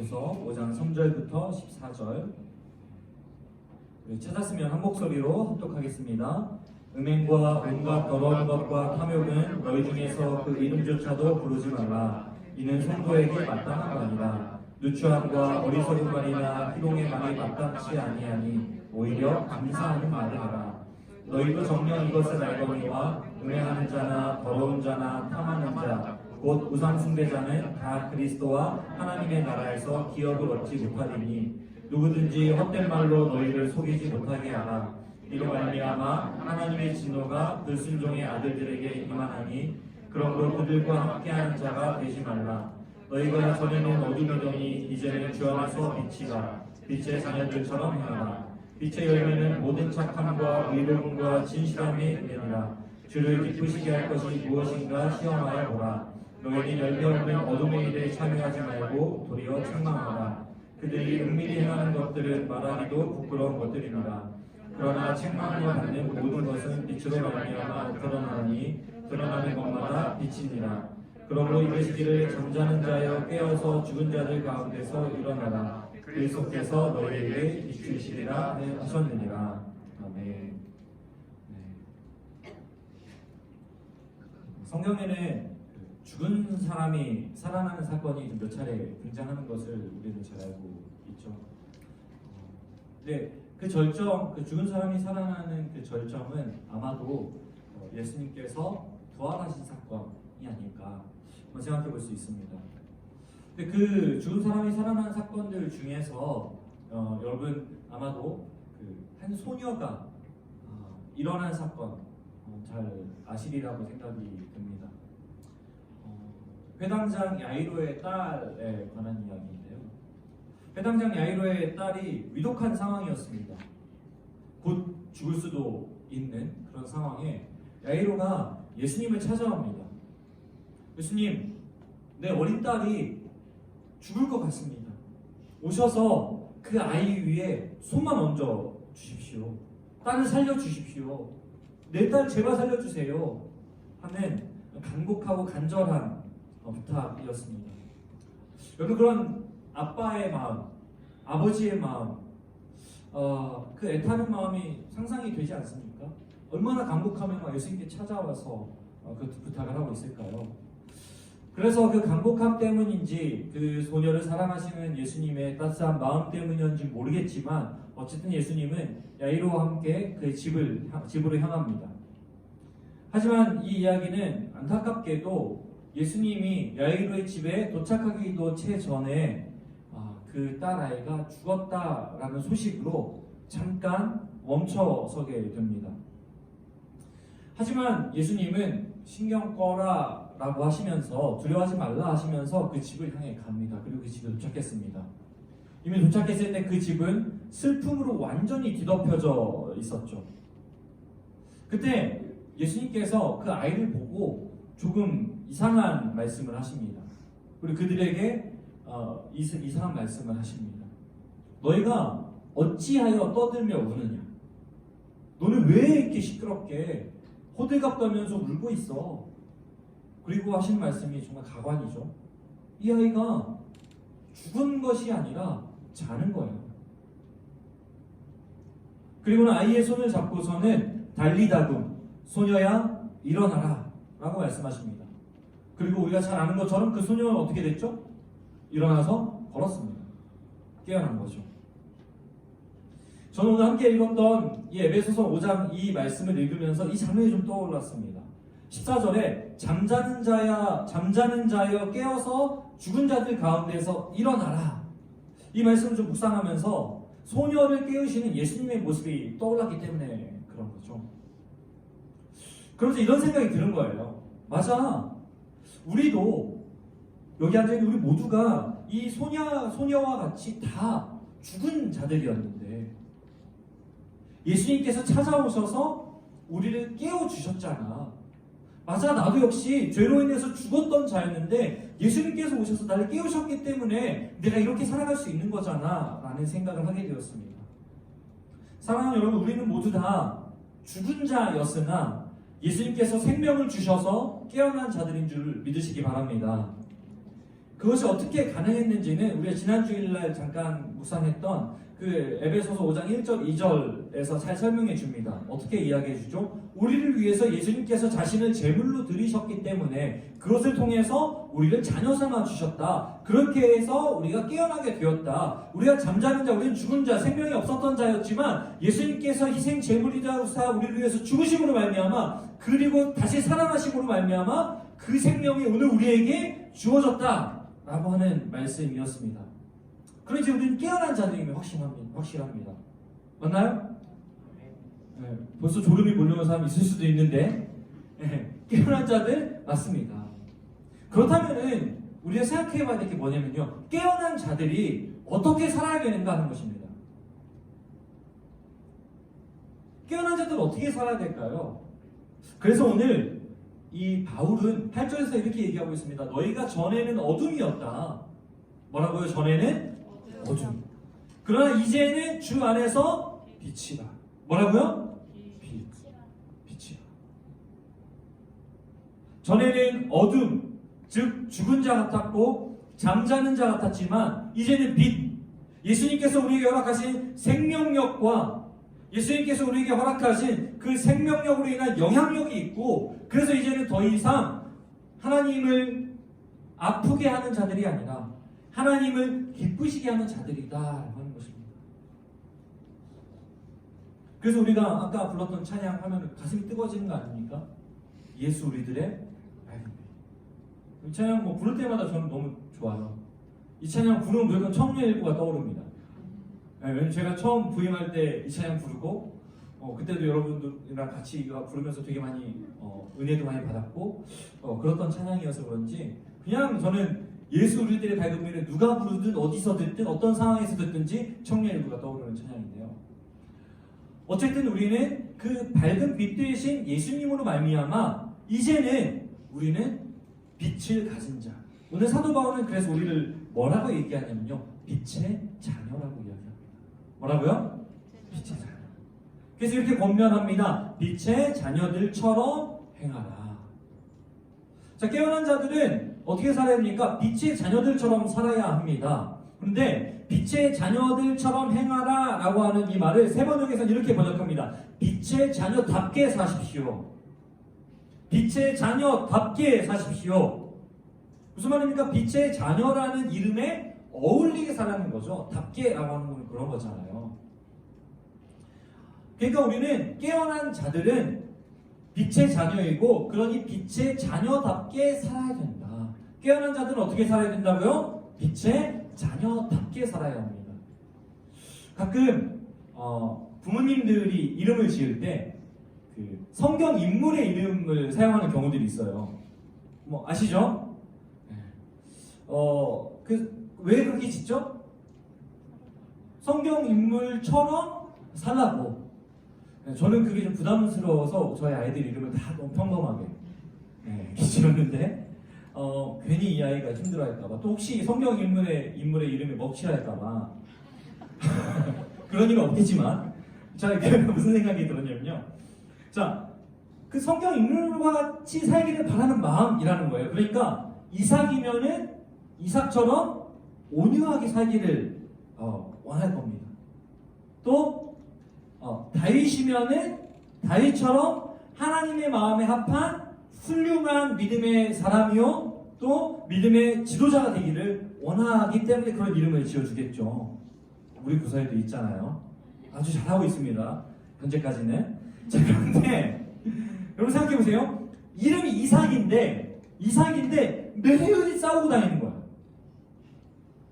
에베소서 5장 3절부터 14절. 찾았으면 한 목소리로 합독하겠습니다. 음행과 온갖 더러운 것과 탐욕은 너희 중에서 그 이름조차도 부르지 말라. 이는 성도에게 마땅한 거 아니라. 누추함과 어리석은 말이나 희롱의 말이 마땅치 아니하니 오히려 감사하는 말을 하라. 너희도 정녕 이것을 알거니와 음행하는 자나 더러운 자나 탐하는 자 곧 우상숭배자는 다 그리스도와 하나님의 나라에서 기업을 얻지 못하리니 누구든지 헛된 말로 너희를 속이지 못하게 하라. 이로 말미암아 하나님의 진노가 불순종의 아들들에게 임하나니 그러므로 그들과 함께하는 자가 되지 말라. 너희가 전에는 어둠이더니 이제는 주 안에서 빛이라. 빛의 자녀들처럼 행하라. 빛의 열매는 모든 착함과 의로움과 진실함이 되니라. 주를 기쁘시게 할 것이 무엇인가 시험하여 보라. 너희는 열매 없는 어둠의 일에 참여하지 말고 도리어 책망하라. 그들이 은밀히 행하는 것들은 말하기도 부끄러운 것들이니라. 그러나 책망을 받는 모든 것은 빛으로 말미암아 드러나니 드러나는 것마다 빛이니라. 그러므로 이르시기를 잠자는 자여 깨어서 죽은 자들 가운데서 일어나라. 그리스도께서 너희에게 비추시리라 하셨느니라. 아멘. 성경에는 죽은 사람이 살아나는 사건이 몇 차례 등장하는 것을 우리는 잘 알고 있죠. 그 절정, 그 죽은 사람이 살아나는 그 절정은 아마도 예수님께서 부활하신 사건이 아닐까 생각해 볼 수 있습니다. 근데 그 죽은 사람이 살아나는 사건들 중에서 여러분 아마도 그 한 소녀가 일어난 사건 잘 아시리라고 생각이 듭니다. 회당장 야이로의 딸에 관한 이야기인데요. 회당장 야이로의 딸이 위독한 상황이었습니다. 곧 죽을 수도 있는 그런 상황에 야이로가 예수님을 찾아옵니다. 예수님, 내 어린 딸이 죽을 것 같습니다. 오셔서 그 아이 위에 손만 얹어 주십시오. 딸을 살려주십시오. 내 딸 제발 살려주세요. 하는 간곡하고 간절한 부탁이었습니다. 여러분, 그런 아빠의 마음, 아버지의 마음, 그 애타는 마음이 상상이 되지 않습니까? 얼마나 간곡하면 예수님께 찾아와서 그 부탁을 하고 있을까요? 그래서 그 간곡함 때문인지 그 소녀를 사랑하시는 예수님의 따스한 마음 때문인지 모르겠지만 어쨌든 예수님은 야이로와 함께 그 집으로 향합니다. 하지만 이 이야기는 안타깝게도 예수님이 야이로의 집에 도착하기도 채 전에 그 딸아이가 죽었다라는 소식으로 잠깐 멈춰서게 됩니다. 하지만 예수님은 신경 꺼라 라고 하시면서 두려워하지 말라 하시면서 그 집을 향해 갑니다. 그리고 그 집에 도착했습니다. 이미 도착했을 때 그 집은 슬픔으로 완전히 뒤덮여져 있었죠. 그때 예수님께서 그 아이를 보고 조금 이상한 말씀을 하십니다. 그리고 그들에게 이상한 말씀을 하십니다. 너희가 어찌하여 떠들며 우느냐? 너는 왜 이렇게 시끄럽게 호들갑 떨면서 울고 있어? 그리고 하시는 말씀이 정말 가관이죠. 이 아이가 죽은 것이 아니라 자는 거예요. 그리고는 아이의 손을 잡고서는 달리다금 소녀야 일어나라 라고 말씀하십니다. 그리고 우리가 잘 아는 것처럼 그 소녀는 어떻게 됐죠? 일어나서 걸었습니다. 깨어난 거죠. 저는 오늘 함께 읽었던 이 에베소서 5장 이 말씀을 읽으면서 이 장면이 좀 떠올랐습니다. 14절에 잠자는 자여 깨어서 죽은 자들 가운데서 일어나라. 이 말씀을 좀 묵상하면서 소녀를 깨우시는 예수님의 모습이 떠올랐기 때문에 그런 거죠. 그러면서 이런 생각이 드는 거예요. 맞아. 우리도 여기 앉아있는 우리 모두가 이 소녀와 같이 다 죽은 자들이었는데 예수님께서 찾아오셔서 우리를 깨워주셨잖아. 맞아, 나도 역시 죄로 인해서 죽었던 자였는데 예수님께서 오셔서 나를 깨우셨기 때문에 내가 이렇게 살아갈 수 있는 거잖아 라는 생각을 하게 되었습니다. 사랑하는 여러분, 우리는 모두 다 죽은 자였으나 예수님께서 생명을 주셔서 깨어난 자들인 줄 믿으시기 바랍니다. 그것이 어떻게 가능했는지는 우리가 지난 주일날 잠깐 묵상했던 그 에베소서 5장 1절 2절에서 잘 설명해 줍니다. 어떻게 이야기해 주죠? 우리를 위해서 예수님께서 자신을 제물로 드리셨기 때문에 그것을 통해서 우리를 자녀 삼아 주셨다. 그렇게 해서 우리가 깨어나게 되었다. 우리가 잠자는 자, 우리는 죽은 자, 생명이 없었던 자였지만 예수님께서 희생 제물이자 우리를 위해서 죽으심으로 말미암아 그리고 다시 살아나심으로 말미암아 그 생명이 오늘 우리에게 주어졌다라고 하는 말씀이었습니다. 그럼 이제 우리는 깨어난 자들임을 확실합니다. 맞나요? 네, 벌써 졸음이 몰려오는 사람이 있을 수도 있는데 깨어난 자들 맞습니다. 그렇다면은 우리가 생각해봐야 될 게 뭐냐면요, 깨어난 자들이 어떻게 살아야 되는가 하는 것입니다. 깨어난 자들은 어떻게 살아야 될까요? 그래서 오늘 이 바울은 8절에서 이렇게 얘기하고 있습니다. 너희가 전에는 어둠이었다. 뭐라고요? 전에는 어둠. 그러나 이제는 주 안에서 빛이라. 뭐라고요? 빛이라. 전에는 어둠, 즉 죽은 자 같았고 잠자는 자 같았지만 이제는 빛. 예수님께서 우리에게 허락하신 생명력과 예수님께서 우리에게 허락하신 그 생명력으로 인한 영향력이 있고, 그래서 이제는 더 이상 하나님을 아프게 하는 자들이 아니라 하나님을 기쁘시게 하는 자들이다 하는 것입니다. 그래서 우리가 아까 불렀던 찬양 하면 가슴이 뜨거워지는 거 아닙니까? 예수 우리들의 밝은 빛. 이 찬양 부를 때마다 저는 너무 좋아요. 이 찬양 부르면 무조건 청년일보가 떠오릅니다. 왜냐면 제가 처음 부임할 때 이 찬양 부르고 그때도 여러분들이랑 같이 이거 부르면서 되게 많이 은혜도 많이 받았고 그랬던 찬양이어서 그런지 그냥 저는 예수 우리들의 밝은 빛을 누가 부르든 어디서 듣든 어떤 상황에서 듣든지 청년일보가 떠오르는 찬양인데요. 어쨌든 우리는 그 밝은 빛 되신 예수님으로 말미암아 이제는 우리는 빛을 가진 자. 오늘 사도 바울은 그래서 우리를 뭐라고 얘기하냐면요, 빛의 자녀라고 이야기합니다. 뭐라고요? 빛의 자녀. 그래서 이렇게 권면합니다. 빛의 자녀들처럼 행하라. 자, 깨어난 자들은 어떻게 살아야 됩니까? 빛의 자녀들처럼 살아야 합니다. 그런데 빛의 자녀들처럼 행하라 라고 하는 이 말을 세번역에서는 이렇게 번역합니다. 빛의 자녀답게 사십시오. 빛의 자녀답게 사십시오. 무슨 말입니까? 빛의 자녀라는 이름에 어울리게 살라는 거죠. 답게라고 하는 건 그런 거잖아요. 그러니까 우리는 깨어난 자들은 빛의 자녀이고, 그러니 빛의 자녀답게 살아야 된다. 깨어난 자들은 어떻게 살아야 된다고요? 빛의 자녀답게 살아야 합니다. 가끔 부모님들이 이름을 지을 때 그 성경 인물의 이름을 사용하는 경우들이 있어요. 뭐 아시죠? 왜 그렇게 짓죠? 성경 인물처럼 살라고. 저는 그게 좀 부담스러워서 저희 아이들 이름을 다 너무 평범하게 지었는데 괜히 이 아이가 힘들어할까봐, 또 혹시 성경 인물의 이름이 먹칠할까봐 그런 일은 없겠지만, 자, 무슨 생각이 들었냐면요, 자, 그 성경 인물과 같이 살기를 바라는 마음이라는 거예요. 그러니까 이삭이면은 이삭처럼 온유하게 살기를 원할 겁니다. 또 다윗이면은 다윗처럼 하나님의 마음에 합한 훌륭한 믿음의 사람이요 또 믿음의 지도자가 되기를 원하기 때문에 그런 이름을 지어주겠죠. 우리 구사에도 있잖아요. 아주 잘하고 있습니다. 현재까지는. 자, 그런데 여러분 생각해보세요. 이름이 이삭인데 매일 싸우고 다니는 거야.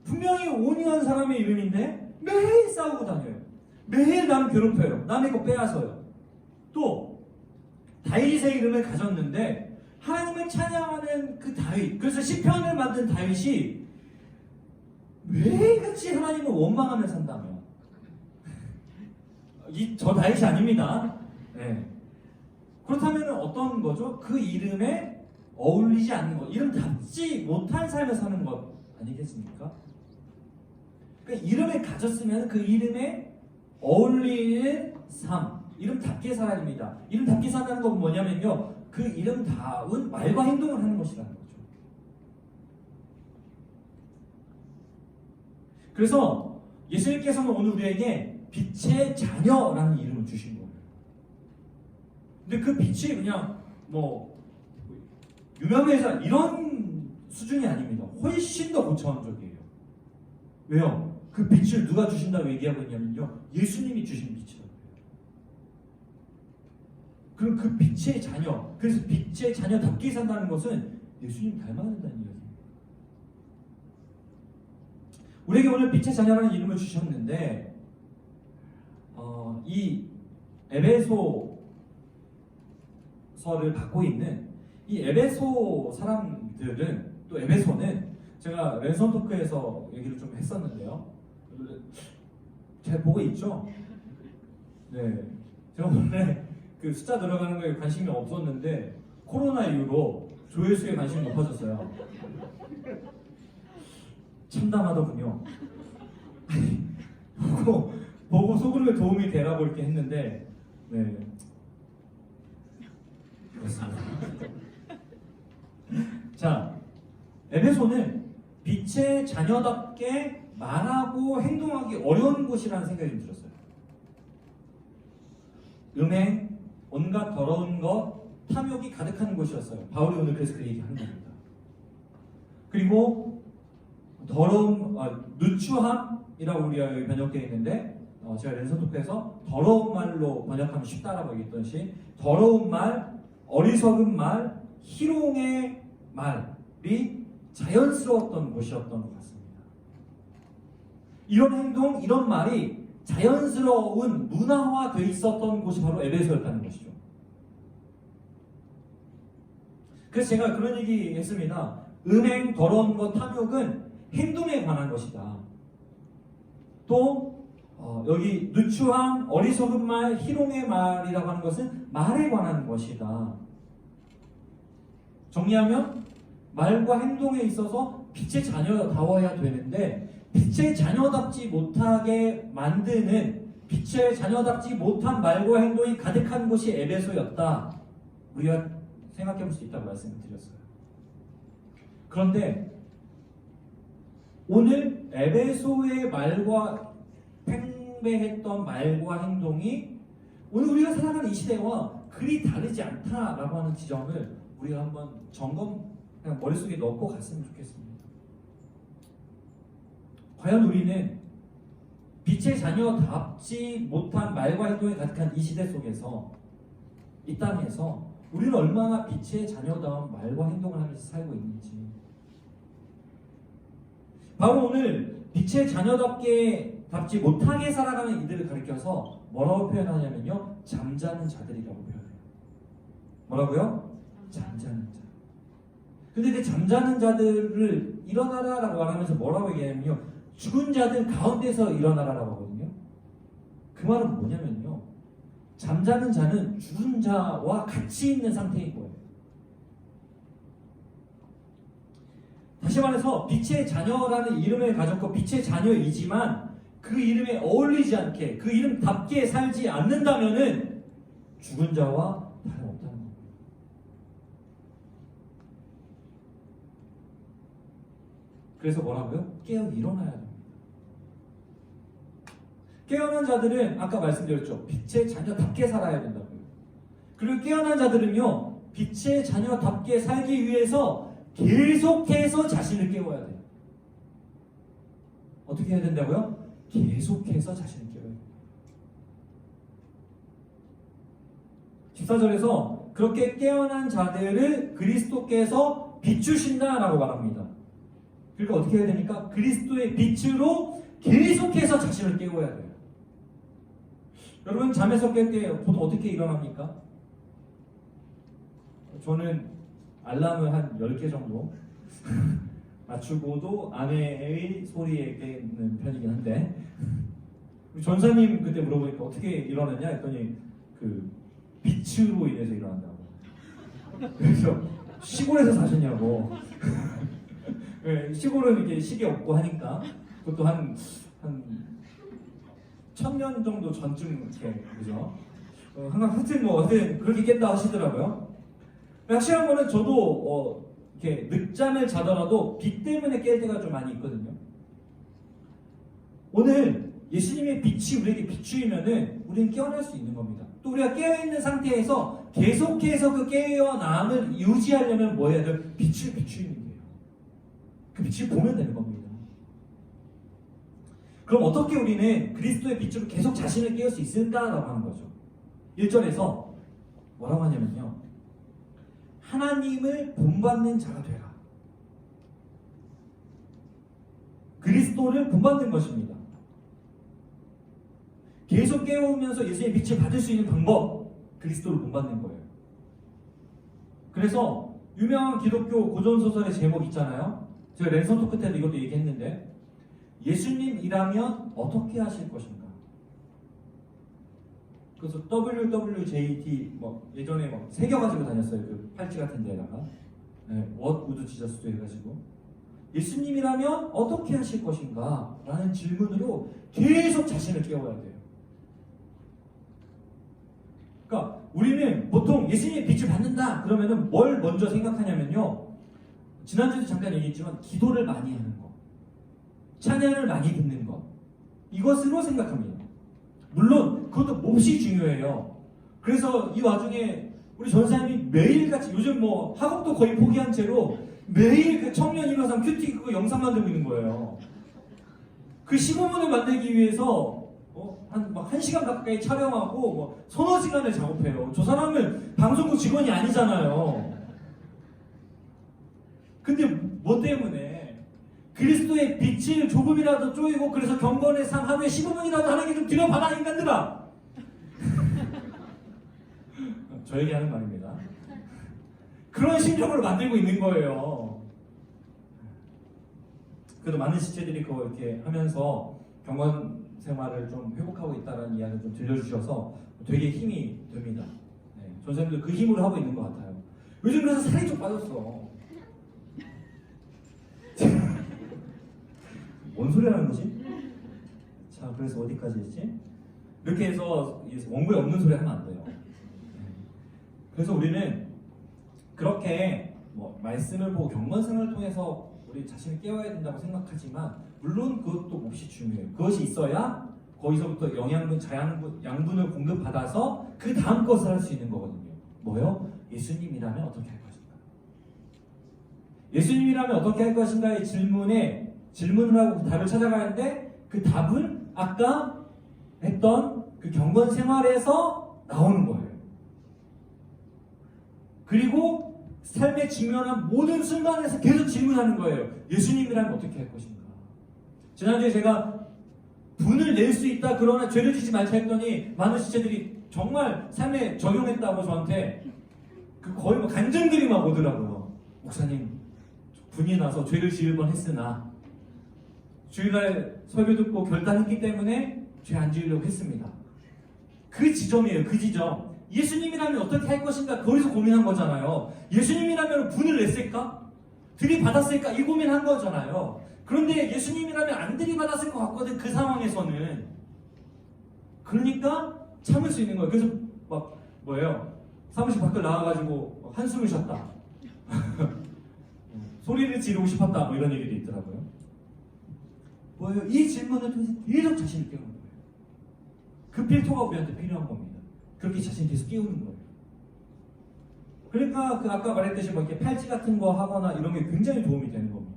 분명히 온유한 사람의 이름인데 매일 싸우고 다녀요. 매일 남 괴롭혀요. 남의 거 빼앗아요. 또 다윗의 이름을 가졌는데 하나님을 찬양하는 그 다윗, 그래서 시편을 만든 다윗이 매일같이 하나님을 원망하며 산다며. 저 다윗이 아닙니다. 네. 그렇다면 어떤 거죠? 그 이름에 어울리지 않는 것, 이름 답지 못한 삶을 사는 것 아니겠습니까? 그러니까 이름을 가졌으면 그 이름에 어울리는 삶, 이름답게 살아야 됩니다. 이름답게 산다는 건 뭐냐면요, 그 이름다운 말과 행동을 하는 것이라는 거죠. 그래서 예수님께서는 오늘 우리에게 빛의 자녀라는 이름을 주신 거예요. 근데 그 빛이 그냥 뭐 유명해서 이런 수준이 아닙니다. 훨씬 더 고차원적이에요. 왜요? 그 빛을 누가 주신다고 얘기하고 있냐면요, 예수님이 주신 빛이라고 해요. 그럼 그 빛의 자녀, 그래서 빛의 자녀답게 산다는 것은 예수님 닮아야 된다는 이야기예요. 우리에게 오늘 빛의 자녀라는 이름을 주셨는데 이 에베소서를 받고 있는 이 에베소 사람들은, 또 에베소는 제가 랜선 토크에서 얘기를 좀 했었는데요. 잘 보고 있죠? 네, 제가 원래 그 숫자 들어가는 거에 관심이 없었는데 코로나 이후로 조회수에 관심이 높아졌어요. 참담하더군요. 보고 속으로 도움이 되라고 이렇게 했는데, 네, 그렇습니다. 자, 에베소는 빛의 자녀답게 말하고 행동하기 어려운 곳이라는 생각이 좀 들었어요. 음행, 온갖 더러운 것, 탐욕이 가득한 곳이었어요. 바울이 오늘 그래서 그 얘기하는 겁니다. 그리고 더러움, 누추함이라고 우리가 여기 번역되어 있는데, 제가 랜선 토크에서 더러운 말로 번역하면 쉽다라고 얘기했듯이 더러운 말, 어리석은 말, 희롱의 말이 자연스러웠던 곳이었던 것 같습니다. 이런 행동, 이런 말이 자연스러운 문화화되어 있었던 곳이 바로 에베소였다는 것이죠. 그래서 제가 그런 얘기 했습니다. 음행, 더러운 것, 탐욕은 행동에 관한 것이다. 또 여기 누추함, 어리석은 말, 희롱의 말이라고 하는 것은 말에 관한 것이다. 정리하면 말과 행동에 있어서 빛의 자녀다워야 되는데, 빛의 자녀답지 못하게 만드는, 빛의 자녀답지 못한 말과 행동이 가득한 곳이 에베소였다. 우리가 생각해 볼 수 있다고 말씀을 드렸어요. 그런데 오늘 에베소의 말과 팽배했던 말과 행동이 오늘 우리가 살아가는 이 시대와 그리 다르지 않다라고 하는 지점을 우리가 한번 그냥 머릿속에 넣고 갔으면 좋겠습니다. 과연 우리는 빛의 자녀답지 못한 말과 행동이 가득한 이 시대 속에서, 이 땅에서 우리는 얼마나 빛의 자녀다운 말과 행동을 하면서 살고 있는지, 바로 오늘 빛의 자녀답지 못하게 살아가는 이들을 가리켜서 뭐라고 표현하냐면요, 잠자는 자들이라고 표현해요. 뭐라고요? 잠자는 자. 근데 그 잠자는 자들을 일어나라라고 말하면서 뭐라고 얘기하냐면요, 죽은 자들 가운데서 일어나라라고 하거든요. 그 말은 뭐냐면요, 잠자는 자는 죽은 자와 같이 있는 상태인 거예요. 다시 말해서 빛의 자녀라는 이름을 가졌고 빛의 자녀이지만 그 이름에 어울리지 않게, 그 이름답게 살지 않는다면은 죽은 자와 다름없다는 겁니다. 그래서 뭐라고요? 깨어 일어나야 됩니다. 깨어난 자들은 아까 말씀드렸죠. 빛의 자녀답게 살아야 된다고요. 그리고 깨어난 자들은요, 빛의 자녀답게 살기 위해서 계속해서 자신을 깨워야 돼요. 어떻게 해야 된다고요? 계속해서 자신을 깨워야 돼요. 14절에서 그렇게 깨어난 자들을 그리스도께서 비추신다라고 말합니다. 그러니까 어떻게 해야 됩니까? 그리스도의 빛으로 계속해서 자신을 깨워야 돼요. 여러분, 잠에서 깰 때 보통 어떻게 일어납니까? 저는 알람을 한 10개 정도 맞추고도 아내의 소리에 깨는 편이긴 한데, 전사님 그때 물어보니까 어떻게 일어났냐 했더니 그 빛으로 인해서 일어난다고. 그래서 시골에서 사셨냐고. 시골은 이렇게 시계 없고 하니까 그것도 한 1000년 정도 전쯤 이렇게, 그죠? 하여튼 그렇게 깬다 하시더라고요. 확실한 거는 저도 이렇게 늦잠을 자더라도 빛 때문에 깰 때가 좀 많이 있거든요. 오늘 예수님의 빛이 우리에게 비추이면은 우리는 깨어날 수 있는 겁니다. 또 우리가 깨어있는 상태에서 계속해서 그 깨어남을 유지하려면 뭐 해야 돼요? 빛을 비추이는 거예요. 그 빛을 보면 되는 겁니다. 그럼 어떻게 우리는 그리스도의 빛으로 계속 자신을 깨울 수 있을까라고 하는 거죠. 1절에서 뭐라고 하냐면요. 하나님을 본받는 자가 되라. 그리스도를 본받는 것입니다. 계속 깨우면서 예수님의 빛을 받을 수 있는 방법, 그리스도를 본받는 거예요. 그래서 유명한 기독교 고전소설의 제목 있잖아요. 제가 랜선 토크 때도 이것도 얘기했는데 예수님이라면 어떻게 하실 것인가? 그래서 WWJD 예전에 새겨가지고 다녔어요. 그 팔찌 같은 데다가 What would Jesus do 해가지고 예수님이라면 어떻게 하실 것인가? 라는 질문으로 계속 자신을 깨워야 돼요. 그러니까 우리는 보통 예수님의 빛을 받는다 그러면은 뭘 먼저 생각하냐면요. 지난주에도 잠깐 얘기했지만 기도를 많이 하는 것, 찬양을 많이 듣는 것, 이것으로 생각합니다. 물론 그것도 몹시 중요해요. 그래서 이 와중에 우리 전사님이 매일같이 요즘 학업도 거의 포기한 채로 매일 그 청년 인화상 큐티 그거 영상 만들고 있는 거예요. 그 15분을 만들기 위해서 한 1시간 가까이 촬영하고 서너 시간을 작업해요. 저 사람은 방송국 직원이 아니잖아요. 근데 뭐 때문에? 그리스도의 빛을 조금이라도 쪼이고 그래서 경건의 삶 하루에 15분이라도 하는 게 좀 들어봐라 인간들아. 저에게 하는 말입니다. 그런 심정으로 만들고 있는 거예요. 그래도 많은 지체들이 그거 이렇게 하면서 경건 생활을 좀 회복하고 있다는 이야기를 좀 들려주셔서 되게 힘이 됩니다. 네, 전사님들 그 힘으로 하고 있는 것 같아요. 요즘 그래서 살이 좀 빠졌어. 뭔 소리 하는 거지? 자, 그래서 어디까지 했지? 이렇게 해서 원고에 없는 소리 하면 안 돼요. 그래서 우리는 그렇게 말씀을 보고 경건 생활을 통해서 우리 자신을 깨워야 된다고 생각하지만 물론 그것도 몹시 중요해요. 그것이 있어야 거기서부터 영양분, 양분을 공급받아서 그 다음 것을 할 수 있는 거거든요. 뭐요? 예수님이라면 어떻게 할 것인가? 예수님이라면 어떻게 할 것인가의 질문을 하고 답을 찾아가는데 그 답은 아까 했던 그 경건 생활에서 나오는 거예요. 그리고 삶에 직면한 모든 순간에서 계속 질문하는 거예요. 예수님이라면 어떻게 할 것인가? 지난주에 제가 분을 낼 수 있다 그러나 죄를 지지 말자 했더니 많은 지체들이 정말 삶에 적용했다고 저한테 거의 간증들이 막 오더라고요. 목사님 분이 나서 죄를 지을 뻔했으나 주일날 설교 듣고 결단했기 때문에 죄 안 지으려고 했습니다. 그 지점이에요. 그 지점. 예수님이라면 어떻게 할 것인가 거기서 고민한 거잖아요. 예수님이라면 분을 냈을까? 들이받았을까? 이 고민한 거잖아요. 그런데 예수님이라면 안 들이받았을 것 같거든. 그 상황에서는. 그러니까 참을 수 있는 거예요. 그래서 사무실 밖을 나와가지고 한숨을 쉬었다. 소리를 지르고 싶었다. 이런 얘기도 있더라고요. 이 질문을 통해서 계속 자신을 깨우는 거예요. 그 필터가 우리한테 필요한 겁니다. 그렇게 자신을 계속 깨우는 거예요. 그러니까 아까 말했듯이 이렇게 팔찌 같은 거 하거나 이런 게 굉장히 도움이 되는 겁니다.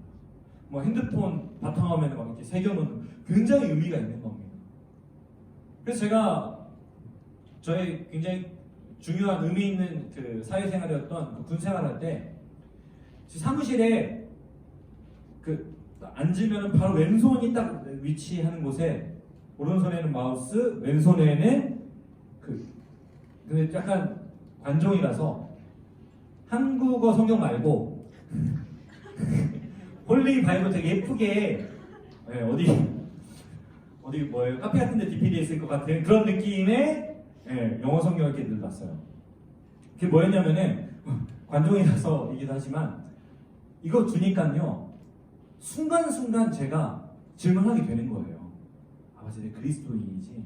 핸드폰 바탕화면에 이렇게 새겨놓는 굉장히 의미가 있는 겁니다. 그래서 제가 저의 굉장히 중요한 의미 있는 그 사회생활이었던 군 생활할 때 사무실에 앉으면 바로 왼손이 딱 위치하는 곳에 오른손에는 마우스, 왼손에는 근데 약간 관종이라서 한국어 성경 말고 홀리 바이블 되게 예쁘게 어디 카페 같은 데 DPD에 있을 것 같은 그런 느낌의 영어 성경을 이렇게 들었어요. 그게 뭐였냐면은 관종이라서이기도 하지만 이거 두니까요 순간순간 제가 질문하게 되는 거예요. 맞아, 내 그리스도인이지.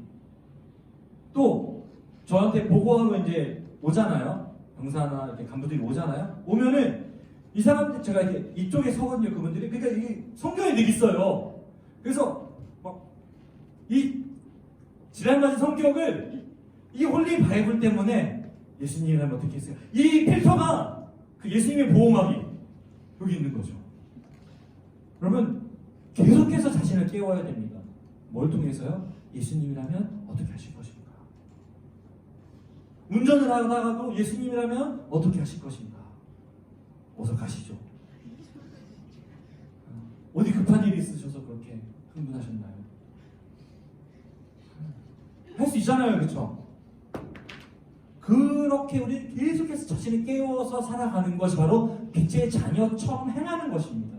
또 저한테 보고하러 이제 오잖아요. 병사나 이렇게 간부들이 오잖아요. 오면은 이 사람들 제가 이렇게 이쪽에 서거든요. 그분들이. 그러니까 이게 성경에 늘 있어요. 그래서 이 지랄맞은 성격을 이 홀리 바이블 때문에 예수님이라면 어떻게 했어요? 이 필터가 그 예수님의 보호막이 여기 있는 거죠. 그러면 계속해서 자신을 깨워야 됩니다. 뭘 통해서요? 예수님이라면 어떻게 하실 것인가? 운전을 하다가도 예수님이라면 어떻게 하실 것인가? 어서 가시죠. 어디 급한 일이 있으셔서 그렇게 흥분하셨나요? 할 수 있잖아요, 그렇죠? 그렇게 우리는 계속해서 자신을 깨워서 살아가는 것이 바로 빛의 자녀처럼 행하는 것입니다.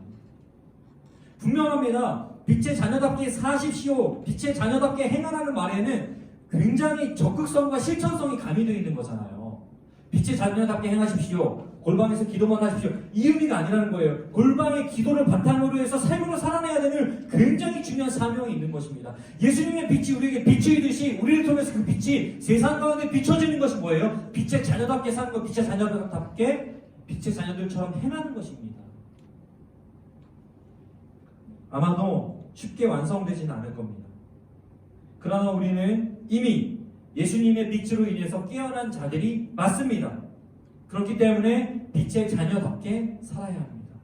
분명합니다. 빛의 자녀답게 사십시오. 빛의 자녀답게 행하라는 말에는 굉장히 적극성과 실천성이 가미되어 있는 거잖아요. 빛의 자녀답게 행하십시오. 골방에서 기도만 하십시오. 이 의미가 아니라는 거예요. 골방의 기도를 바탕으로 해서 삶으로 살아내야 되는 굉장히 중요한 사명이 있는 것입니다. 예수님의 빛이 우리에게 비추이듯이 우리를 통해서 그 빛이 세상 가운데 비춰지는 것이 뭐예요? 빛의 자녀답게 사는 것, 빛의 자녀답게 빛의 자녀들처럼 행하는 것입니다. 아마도 쉽게 완성되지는 않을 겁니다. 그러나 우리는 이미 예수님의 빛으로 인해서 깨어난 자들이 맞습니다. 그렇기 때문에 빛의 자녀답게 살아야 합니다.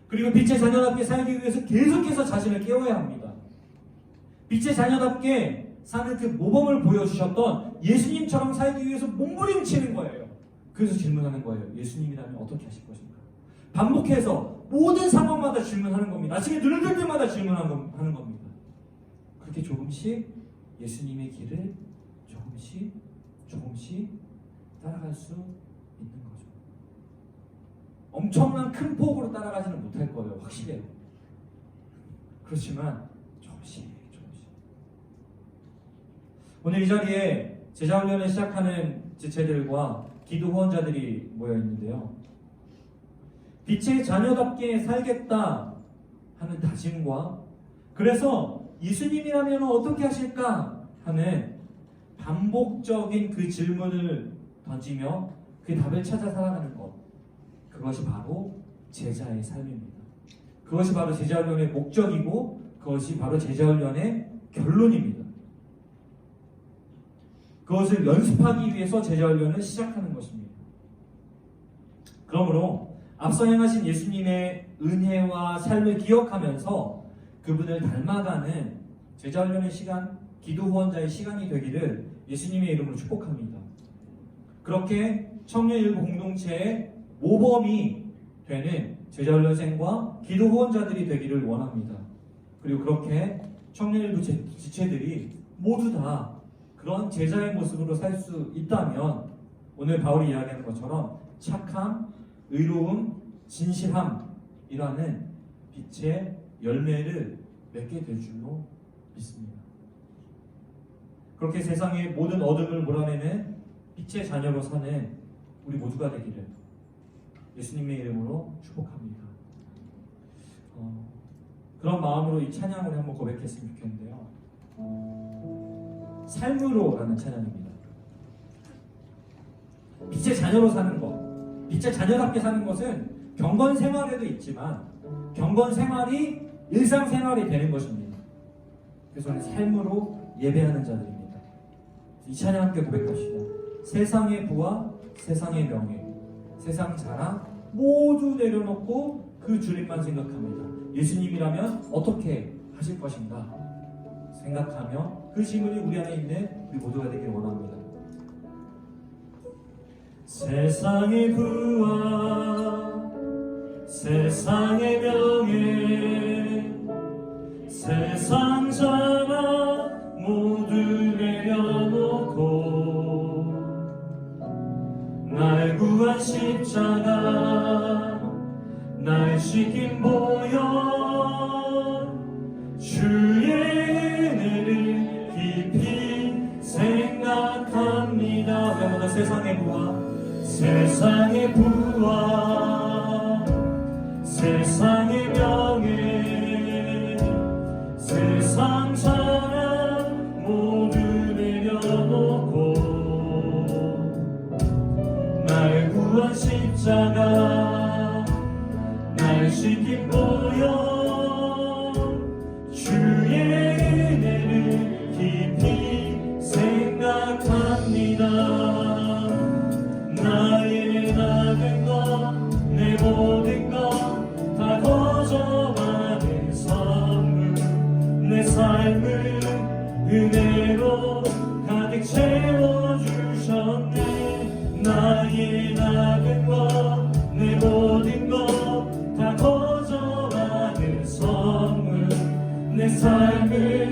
그리고 빛의 자녀답게 살기 위해서 계속해서 자신을 깨워야 합니다. 빛의 자녀답게 사는 그 모범을 보여주셨던 예수님처럼 살기 위해서 몸부림치는 거예요. 그래서 질문하는 거예요. 예수님이라면 어떻게 하실 것인가? 반복해서 모든 상황마다 질문하는 겁니다. 아침에 눈을 뜰 때마다 질문하는 겁니다. 그렇게 조금씩 예수님의 길을 조금씩 따라갈 수 있는 거죠. 엄청난 큰 폭으로 따라가지는 못할 거예요. 확실해요. 그렇지만 조금씩. 오늘 이 자리에 제자훈련을 시작하는 지체들과 기도 후원자들이 모여 있는데요. 빛의 자녀답게 살겠다 하는 다짐과 그래서 예수님이라면 어떻게 하실까 하는 반복적인 그 질문을 던지며 그 답을 찾아 살아가는 것, 그것이 바로 제자의 삶입니다. 그것이 바로 제자훈련의 목적이고 그것이 바로 제자훈련의 결론입니다. 그것을 연습하기 위해서 제자훈련을 시작하는 것입니다. 그러므로 앞서 행하신 예수님의 은혜와 삶을 기억하면서 그분을 닮아가는 제자훈련의 시간, 기도 후원자의 시간이 되기를 예수님의 이름으로 축복합니다. 그렇게 청년일부 공동체의 모범이 되는 제자훈련생과 기도 후원자들이 되기를 원합니다. 그리고 그렇게 청년일부 지체들이 모두 다 그런 제자의 모습으로 살 수 있다면 오늘 바울이 이야기하는 것처럼 착함, 의로움, 진실함이라는 빛의 열매를 맺게 될 줄로 믿습니다. 그렇게 세상의 모든 어둠을 몰아내는 빛의 자녀로 사는 우리 모두가 되기를 예수님의 이름으로 축복합니다. 그런 마음으로 이 찬양을 한번 고백했으면 좋겠는데요. 삶으로라는 찬양입니다. 빛의 자녀로 사는 것, 빛의 자녀답게 사는 것은 경건 생활에도 있지만 경건 생활이 일상 생활이 되는 것입니다. 그래서 우리 삶으로 예배하는 자들입니다. 이 찬양 함께 고백합시다. 세상의 부와 세상의 명예, 세상 자랑 모두 내려놓고 그 주님만 생각합니다. 예수님이라면 어떻게 하실 것인가 생각하며 그 질문이 우리 안에 있는 우리 모두가 되길 원합니다. 세상의 부와 세상의 명예, 세상 자랑 모두 내려놓고 날 구한 십자가, 날 씻긴 보혈, 주의 은혜를 깊이 생각합니다. 그러나 세상의 부와 세상의 명예, 세상 자랑 모두 내려놓고 날 구한 십자가, 날 씻긴 보혈, 주의 은혜를 모든 것 다 거저하는 선물 내 삶을 은혜로 가득 채워주셨네. 나의 작은 것 내 모든 것 다 거저하는 선물 내 삶을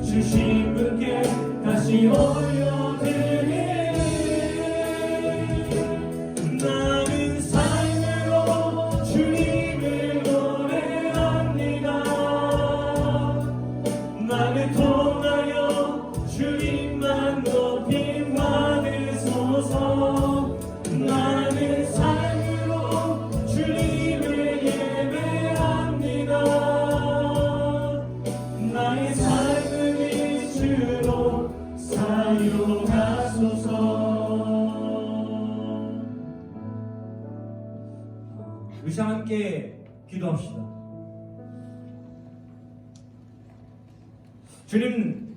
주신 분께 다시 올려드리리. 나는 삶으로 주님을 노래합니다. 나를 통하여 주님만 높이 받으소서. 나는 삶으로 주님을 예배합니다. 나의 삶을 이주로 사용하소서. 우리 다 함께 기도합시다. 주님,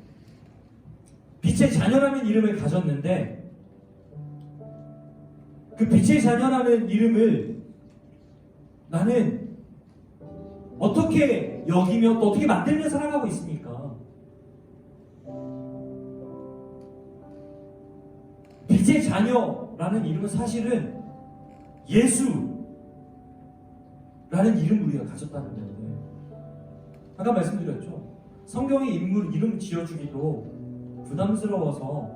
빛의 자녀라는 이름을 가졌는데 그 빛의 자녀라는 이름을 나는 어떻게 여기며 또 어떻게 만들며 살아가고 있습니까? 빛의 자녀라는 이름은 사실은 예수라는 이름을 우리가 가졌다는 건데, 아까 말씀드렸죠. 성경의 인물 이름 지어주기도 부담스러워서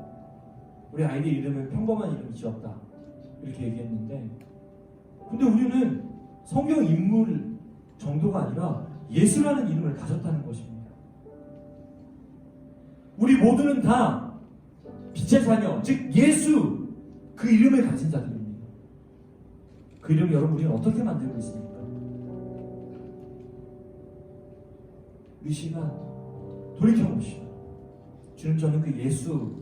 우리 아이들 이름은 평범한 이름 지었다 이렇게 얘기했는데, 근데 우리는 성경 인물 정도가 아니라 예수라는 이름을 가졌다는 것입니다. 우리 모두는 다 빛의 자녀, 즉 예수, 그 이름을 가진 자들입니다. 그 이름 여러분 우리는 어떻게 만들고 있습니까? 이 시간 돌이켜봅시다. 주님, 저는 그 예수,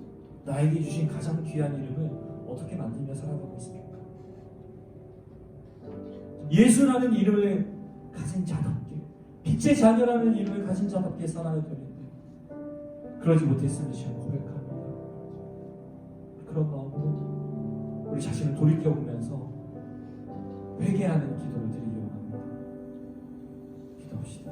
나에게 주신 가장 귀한 이름을 어떻게 만들며 살아가고 있습니까? 예수라는 이름을 가진 자답게, 빛의 자녀라는 이름을 가진 자답게 살아야 되는데 그러지 못했음을 지금 고백합니다. 그런 마음으로 우리 자신을 돌이켜보면서 회개하는 기도를 드리려고 합니다. 기도합시다.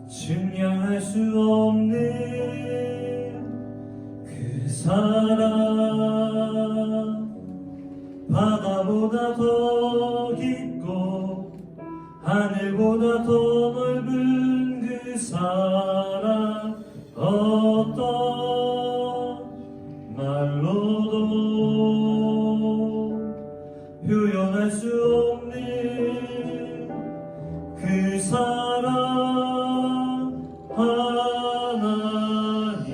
증량할 수 없는 그 사랑, 바다보다 더 깊고 하늘보다 더 넓은 그 사랑, 어떤 말로도 표현할 수 없는 그 사랑, 하나님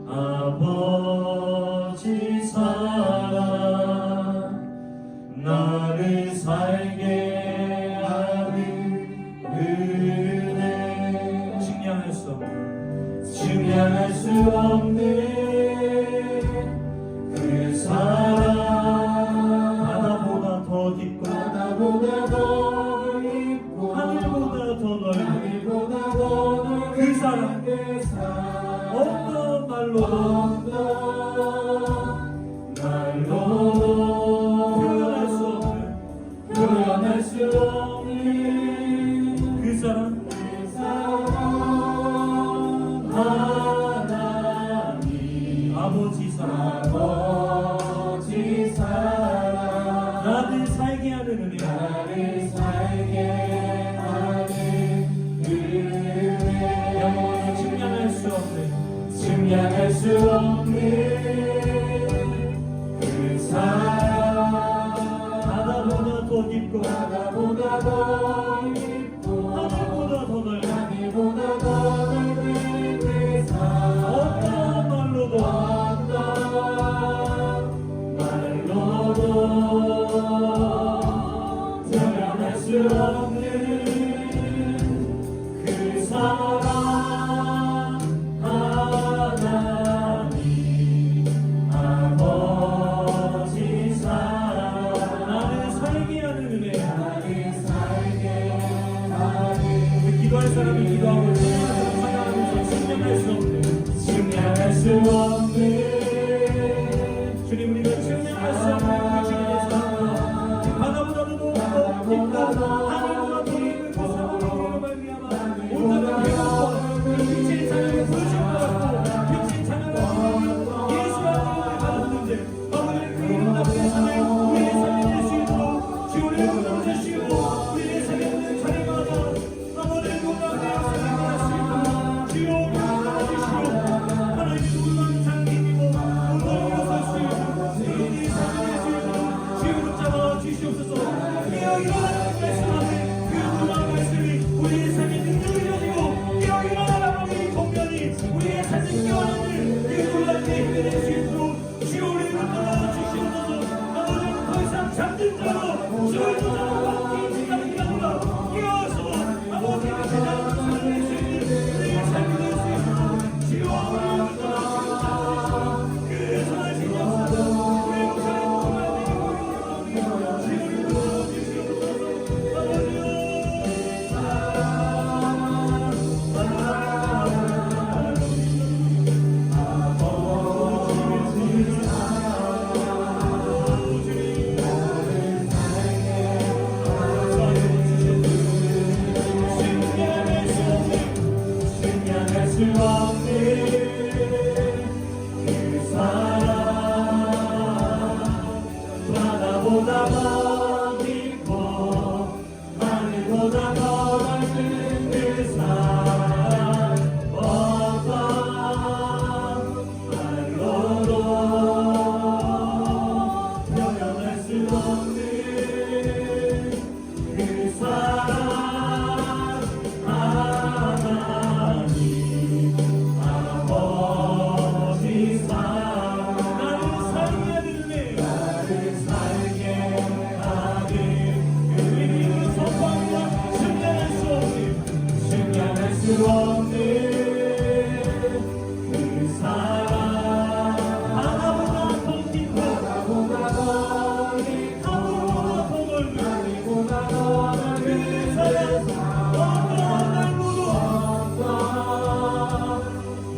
아버지 사랑, 나를 살게 하는 은혜, 증량할 수 없는 그 사랑, 바다보다 더 깊고 하늘보다 더 넓은 그 사랑, 어떤 말로도 표현할 수 없는 그 사랑, 하나님 아버지 사랑, 나를 살게 하는 은혜, 바다보다 더 깊고 하늘보다 더 넓은 하늘보다 더 넓은 그 사랑 어떤 말로도 표현할 수 없는 그 사랑 하나님 아버지 사랑 나를 살게 하는 은혜 나를 살게 하는 기도할 사람이 기도하고 찬양하면서 증명할 수 없는 주님 우리가 증명할 수 없는 그 주님의 사랑 바다보다도 높고 깊고 하늘보다 더 넓은 그 사랑으로 말미암아 온전한 회복과 그 빛의 찬양을 부르신 것 같고 빛의 찬양을 부르며 예수라는 이름을 받았는데 아버지 그 이름 앞에 찬양 우리의 삶이 될 수 있도록 주를 부르시고 우리의 삶에 있는 찬양마다 아버지 공감하여 찬양할 수 있도록 주여 우리를 도와주시고 하나님 누구만 장님이고 오늘을 설 수 있는 우리의 삶이 될 수 있도록 주여 붙잡아 주시옵소서 깨어 일어나는 말씀 앞에 그 누구만 말씀이 우리의 삶에 능력을 가지고 깨어 일어나라고 우리 공연이 우리의 삶을 깨어나는 그 놀라운 힘이 될 수 있도록 주여 우리를 붙잡아 주시옵소서 아버지 더 이상 잠든 자로 주를 붙잡아 함께 시간이 아니라 깨어서 아버지의 세상을 살릴 수 있는 우리의 삶이 될 수 있도록 주여 우리를 붙잡아 주시옵소서 그 전할 신령사도 우리의 목사를 보호하는 주를 붙잡아 주시옵소서 아버지여 신명할 수 없는 그 사랑 바다보다 더 깊고 하늘보다 더 넓은 그 사랑 어떤 말로도 표현할 수 없는 그 사랑 하나님 아버지 사랑 나를 살게 하는 은혜 나를 살게 하는 그 이름을 선포합니다 증명할 수 없는 그 사랑 하나보다 더 깊고 하나보다 더 깊고 하늘보다 더 넓은 하늘보다 더 넓은 그 사랑 어떤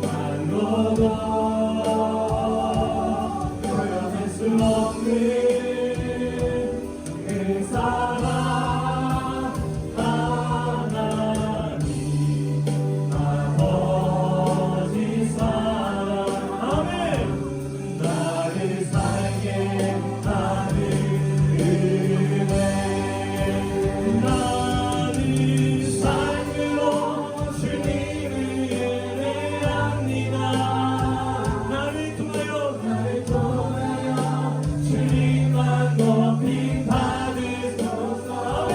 말로도 표현할 수 없는 그 사랑 하나님 아버지 사랑 아멘 나를 살게 하는 은혜 나를 삶으로 주님을 예배합니다 나를 통하여 주님만 높임 받으소서 아멘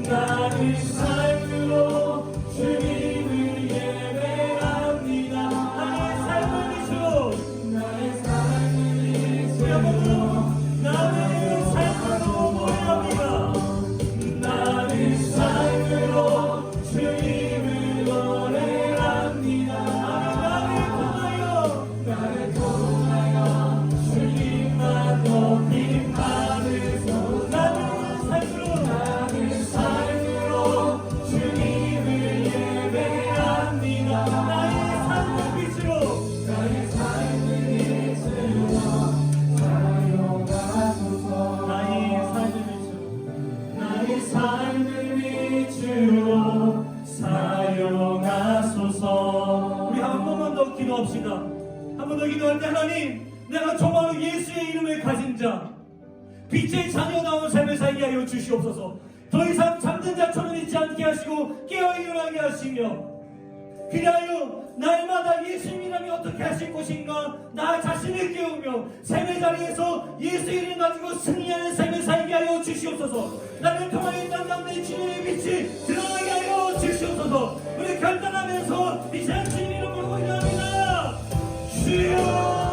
나를 삶으로 주님을 예배합니다 나의 삶을 비추어 나의 삶을 비추어 나의 삶으로 모여합니다 나의 삶으로 주님을 노래합니다 나를 통하여 주님만 높임 받으소서 나의 삶으로 주님을 예배합니다 나의 삶을 비추어 사용하소서 나의 삶을 비추어 사용하소서 우리 한 번만 더 기도합시다 한 번 더 기도할 때 하나님 내가 정말로 예수의 이름을 가진 자 빛의 자녀다운 삶을 살게 하여 주시옵소서 더 이상 잠든 자처럼 있지 않게 하시고 깨어 일어나게 하시며 그리하여 날마다 예수님이라면 어떻게 하실 것인가 나 자신을 깨우며 삶의 자리에서 예수 이름 가지고 승리하는 삶을 살게 하여 주시옵소서. 나를 통하여 땅 가운데 주님의 빛이 드러나게 하여 주시옵소서. 우리 결단하면서 이 시간 주님 이름으로 기도합니다. 주여.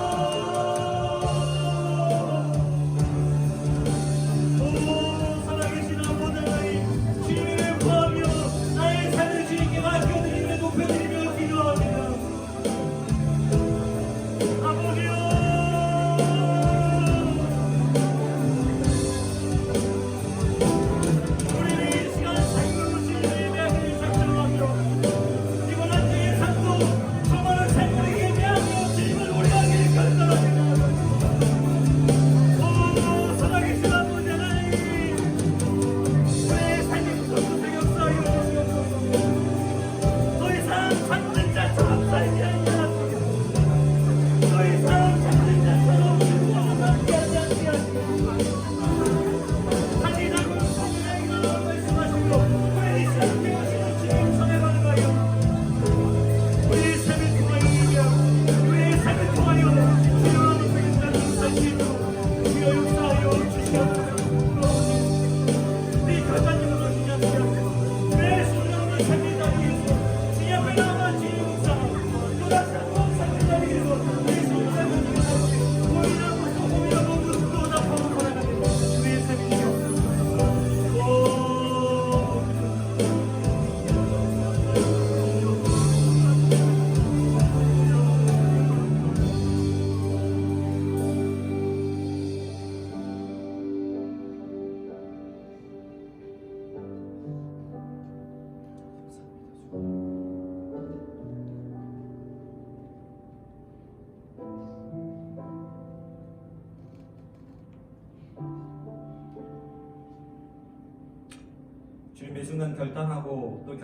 주님 매 순간 결단하고 또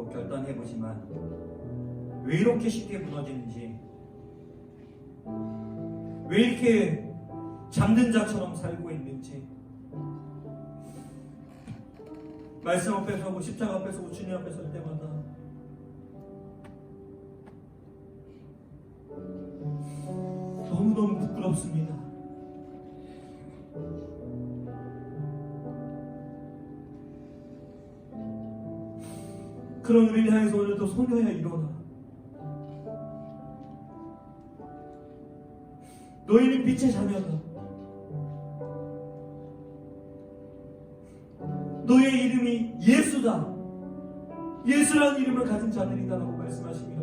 결단해보지만 왜 이렇게 쉽게 무너지는지, 왜 이렇게 잠든 자처럼 살고 있는지, 말씀 앞에 서고 십자가 앞에 서고 주님 앞에 설 때마다 너무너무 부끄럽습니다. 그런 우리를 향해서 오늘도 소녀야 일어나. 너희는 빛의 자녀다. 너희의 이름이 예수다. 예수라는 이름을 가진 자들이다라고 말씀하시며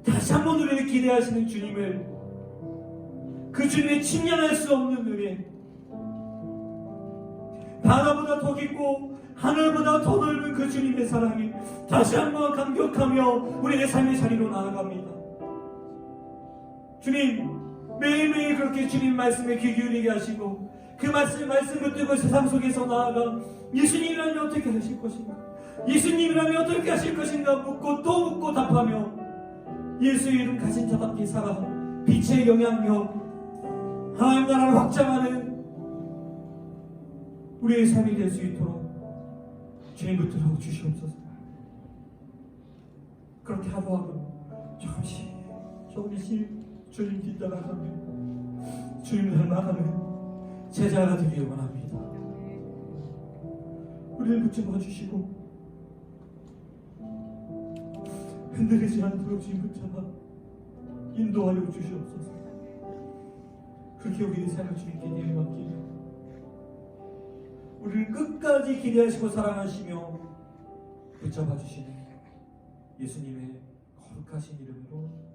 다시 한번 우리를 기대하시는 주님을, 그 주님의 침략할 수 없는 은혜, 바다보다 더 깊고 하늘보다 더 넓은 그 주님의 사랑이 다시 한번 감격하며 우리의 삶의 자리로 나아갑니다. 주님, 매일매일 그렇게 주님 말씀에 귀 기울이게 하시고 그 말씀을 붙들고 세상 속에서 나아가 예수님이라면 어떻게 하실 것인가, 예수님이라면 어떻게 하실 것인가 묻고 또 묻고 답하며 예수의 이름 가진 자답게 살아 빛의 영향력, 하나님 나라를 확장하는 우리의 삶이 될 수 있도록 주님 붙들어 주시옵소서. 그렇게 하루하루 조금씩 주님 뒤따라가며 주님 닮아가는 제자가 되기를 원합니다. 우리를 붙잡아 주시고 흔들리지 않도록 주님 붙잡아 인도하여 주시옵소서. 그렇게 우리의 삶을 주님께 내려맡기며 우리를 끝까지 기대하시고 사랑하시며 붙잡아 주시는 예수님의 거룩하신 이름으로